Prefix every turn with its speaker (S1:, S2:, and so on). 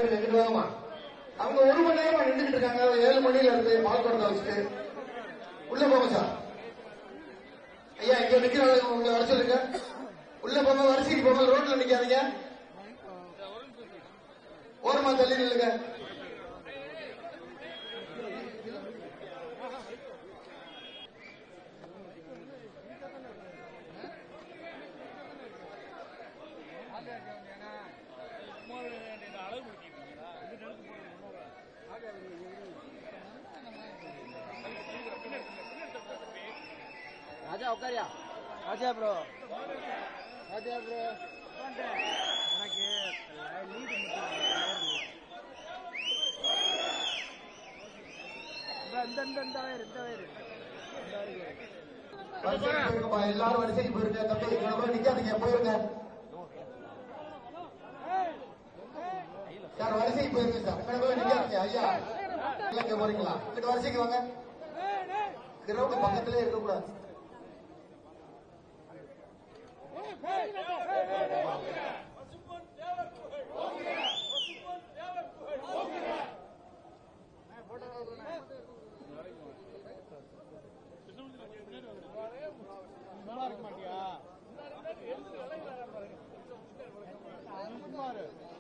S1: அவங்க 1 மணி நேரமா நின்றுட்டு இருக்காங்க. 7 மணில இருந்து பால்கோடத்தை வச்சுட்டு உள்ள போங்க சார். ஐயா இங்க நிக்கிறாங்க, உங்களை வர சொல்லுங்க. உள்ள போங்க, வரிசைக்கு போங்க, ரோட்ல நிக்காதீங்க, ஓரமா தள்ளி நில்லுங்க.
S2: ராஜா உட்காரியா? ராஜா ப்ரோ, ராஜா ப்ரோ எனக்கு லீடு
S1: எல்லாரும் வரிசைக்கு போயிருங்க. தம்பி நிக்காதீங்க, போயிருங்க சார். வரிசைக்கு போயிருங்க சார். நிக்காதீங்க ஐயா. இங்க போறீங்களா? இங்கிட்ட வரிசைக்கு வாங்க. கிரவுண்ட் பக்கத்திலே இருக்கக்கூடாது.